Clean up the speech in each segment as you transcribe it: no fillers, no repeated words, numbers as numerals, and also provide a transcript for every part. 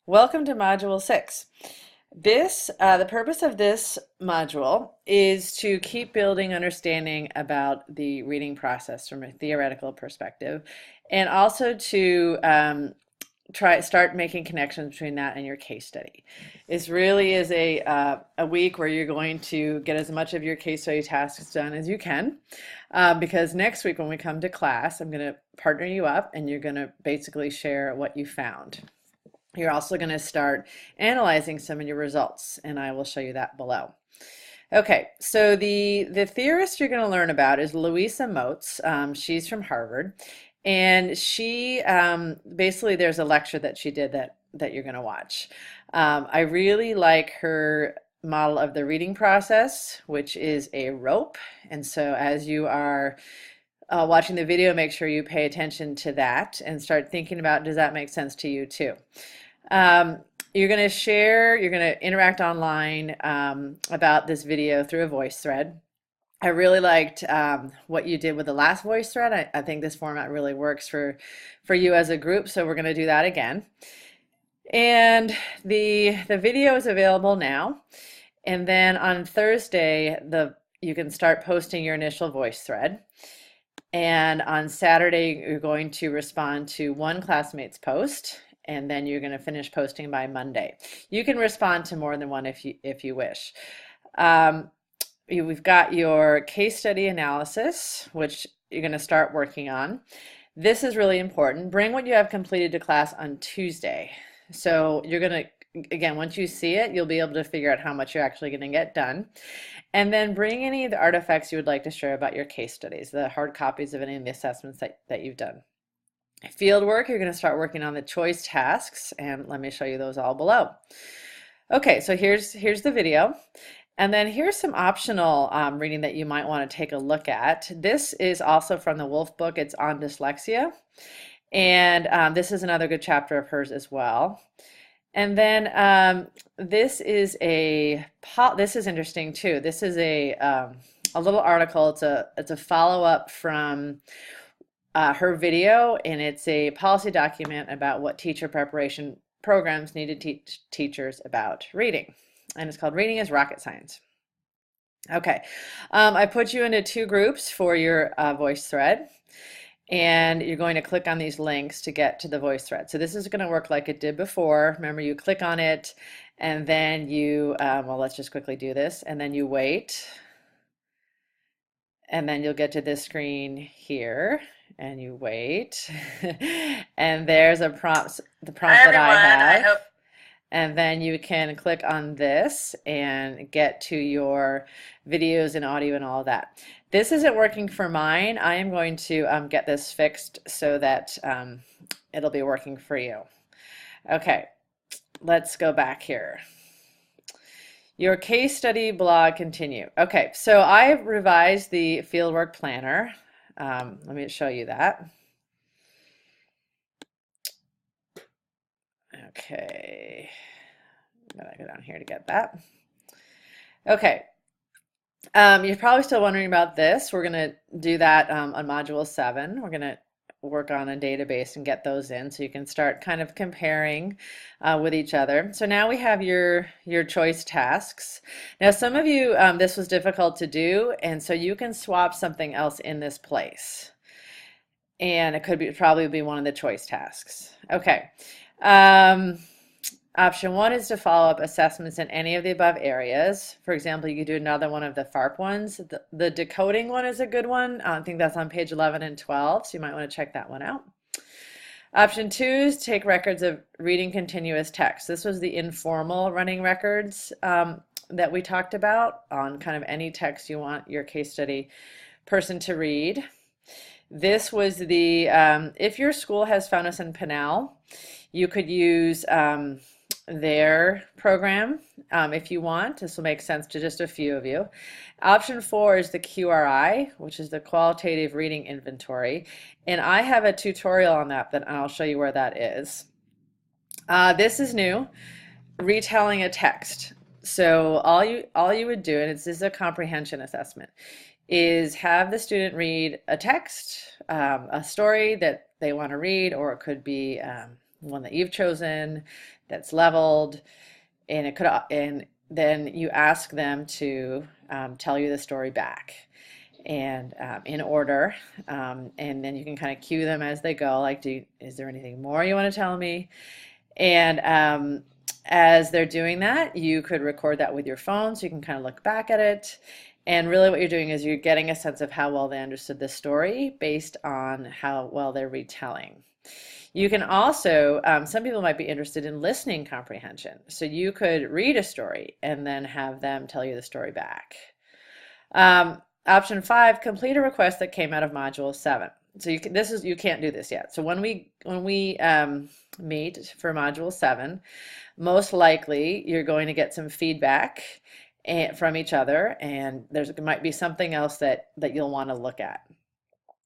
Welcome to Module 6. The purpose of this module is to keep building understanding about the reading process from a theoretical perspective, and also to start making connections between that and your case study. This really is a week where you're going to get as much of your case study tasks done as you can, because next week when we come to class, I'm going to partner you up and you're going to basically share what you found. You're also going to start analyzing some of your results, and I will show you that below. Okay, so the theorist you're going to learn about is Louisa Moats. She's from Harvard, and she basically there's a lecture that she did that you're going to watch. I really like her model of the reading process, which is a rope. And so as you are watching the video, make sure you pay attention to that and start thinking about, does that make sense to you too? You're going to share, you're going to interact online about this video through a voice thread. I really liked what you did with the last voice thread. I think this format really works for you as a group, so we're going to do that again. And the video is available now. And then on Thursday, you can start posting your initial voice thread. And on Saturday, you're going to respond to one classmate's post, and then you're going to finish posting by Monday. You can respond to more than one if you wish. We've got your case study analysis, which you're going to start working on. This is really important. Bring what you have completed to class on Tuesday. So you're going to, again, once you see it, you'll be able to figure out how much you're actually going to get done. And then bring any of the artifacts you would like to share about your case studies, the hard copies of any of the assessments that you've done. Field work, you're going to start working on the choice tasks, and let me show you those all below. Okay, so here's the video. And then here's some optional reading that you might want to take a look at. This is also from the Wolf book. It's on dyslexia. And this is another good chapter of hers as well. And then this is interesting too. This is a little article. It's a follow-up from her video, and it's a policy document about what teacher preparation programs need to teach teachers about reading. And it's called Reading is Rocket Science. Okay, I put you into two groups for your voice thread, and you're going to click on these links to get to the voice thread. So this is going to work like it did before. Remember, you click on it, and then you, well, let's just quickly do this, and then you wait, and then you'll get to this screen here, and you wait, and there's a prompt, the prompt Hi that I everyone. have. And then you can click on this and get to your videos and audio and all of that. This isn't working for mine. I am going to get this fixed so that it'll be working for you. Okay, let's go back here. Your case study blog continue. Okay, so I've revised the fieldwork planner. Let me show you that. Okay, gotta go down here to get that. Okay, you're probably still wondering about this. We're going to do that on Module 7. We're going to work on a database and get those in so you can start kind of comparing with each other. So now we have your choice tasks. Now some of you, this was difficult to do, and so you can swap something else in this place. And it could probably be one of the choice tasks. Okay. Option 1 is to follow up assessments in any of the above areas. For example, you could do another one of the FARP ones. The decoding one is a good one. I think that's on page 11 and 12, so you might want to check that one out. Option 2 is take records of reading continuous text. This was the informal running records that we talked about on kind of any text you want your case study person to read. This was the, if your school has Fountas and Pinnell, you could use their program if you want. This will make sense to just a few of you. Option 4 is the QRI, which is the Qualitative Reading Inventory. And I have a tutorial on that, and I'll show you where that is. This is new, retelling a text. So all you would do, and this is a comprehension assessment, is have the student read a text, a story that they want to read, or it could be one that you've chosen that's leveled, and it could, and then you ask them to tell you the story back and in order, and then you can kind of cue them as they go, like, is there anything more you want to tell me? And as they're doing that, you could record that with your phone so you can kind of look back at it. And really what you're doing is you're getting a sense of how well they understood the story based on how well they're retelling. You can also, some people might be interested in listening comprehension. So you could read a story and then have them tell you the story back. Option 5, complete a request that came out of Module 7. So you can't do this yet. So when we meet for Module 7, most likely you're going to get some feedback from each other, and there might be something else that you'll want to look at.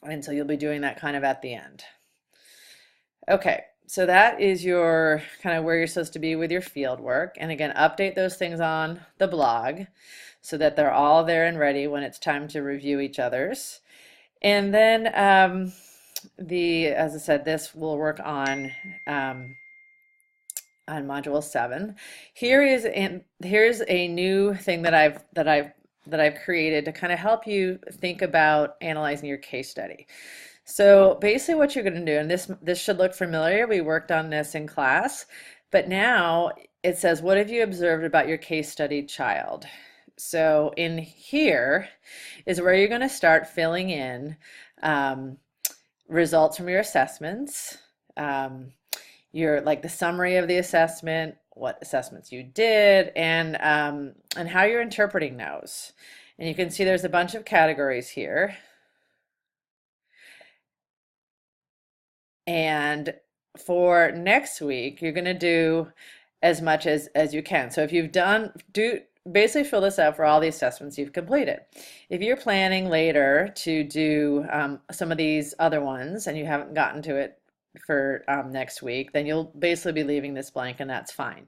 And so you'll be doing that kind of at the end. Okay, so that is your kind of where you're supposed to be with your field work. And again, update those things on the blog so that they're all there and ready when it's time to review each other's. And then as I said, this will work on Module 7. Here's a new thing that I've created to kind of help you think about analyzing your case study. So basically what you're going to do, and this should look familiar, we worked on this in class, but now it says, what have you observed about your case study child? So in here is where you're going to start filling in results from your assessments, like the summary of the assessment, what assessments you did, and how you're interpreting those. And you can see there's a bunch of categories here. And for next week, you're going to do as much as you can. So if you've basically fill this out for all the assessments you've completed. If you're planning later to do some of these other ones and you haven't gotten to it for next week, then you'll basically be leaving this blank, and that's fine.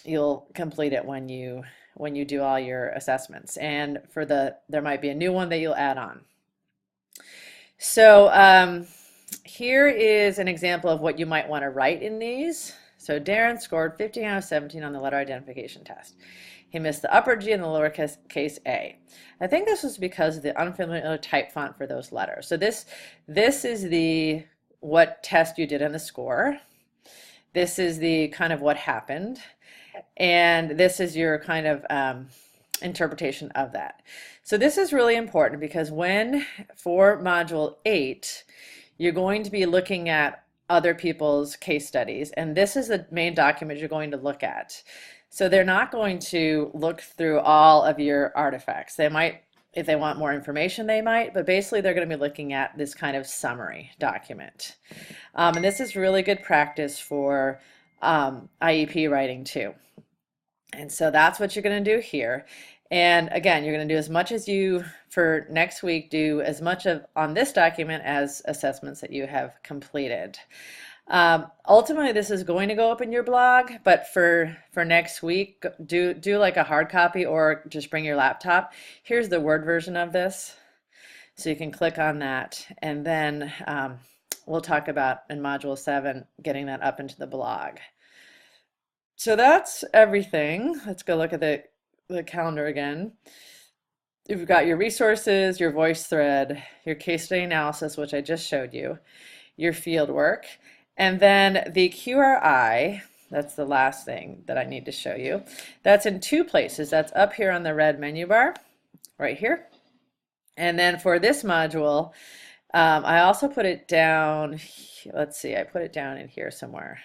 You'll complete it when you do all your assessments, and there might be a new one that you'll add on. So here is an example of what you might want to write in these. So Darren scored 15 out of 17 on the letter identification test. He missed the upper G and the lowercase a. I think this was because of the unfamiliar type font for those letters. So this is what test you did on the score. This is the kind of what happened. And this is your kind of interpretation of that. So this is really important because for Module 8, you're going to be looking at other people's case studies, and this is the main document you're going to look at. So they're not going to look through all of your artifacts. They might, if they want more information, they might, but basically they're going to be looking at this kind of summary document. And this is really good practice for IEP writing too. And so that's what you're going to do here. And again, you're going to do as much as for next week, do as much on this document as assessments that you have completed. Ultimately, this is going to go up in your blog, but for next week, do like a hard copy or just bring your laptop. Here's the Word version of this. So you can click on that, and then we'll talk about in Module 7 getting that up into the blog. So that's everything. Let's go look at the calendar again. You've got your resources, your voice thread, your case study analysis, which I just showed you, your field work, and then the QRI. That's the last thing that I need to show you. That's in 2 places. That's up here on the red menu bar, right here. And then for this module, I also put it down, let's see, I put it down in here somewhere.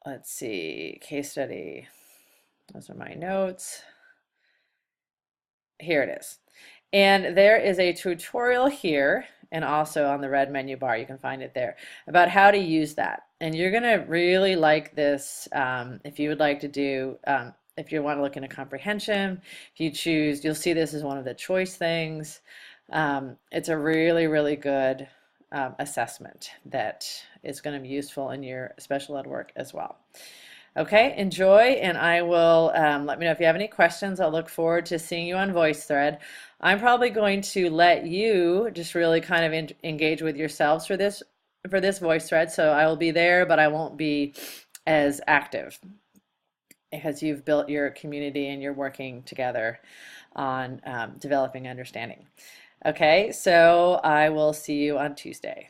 Let's see, case study. Those are my notes. Here it is. And there is a tutorial here, and also on the red menu bar, you can find it there, about how to use that. And you're going to really like this if you would like to do, if you want to look into comprehension, if you choose, you'll see this is one of the choice things. It's a really, really good assessment that is going to be useful in your special ed work as well. Okay, enjoy, and I will let me know if you have any questions. I'll look forward to seeing you on VoiceThread. I'm probably going to let you just really kind of engage with yourselves for this for this voice thread, so I will be there, but I won't be as active because you've built your community and you're working together on developing understanding. Okay, so I will see you on Tuesday.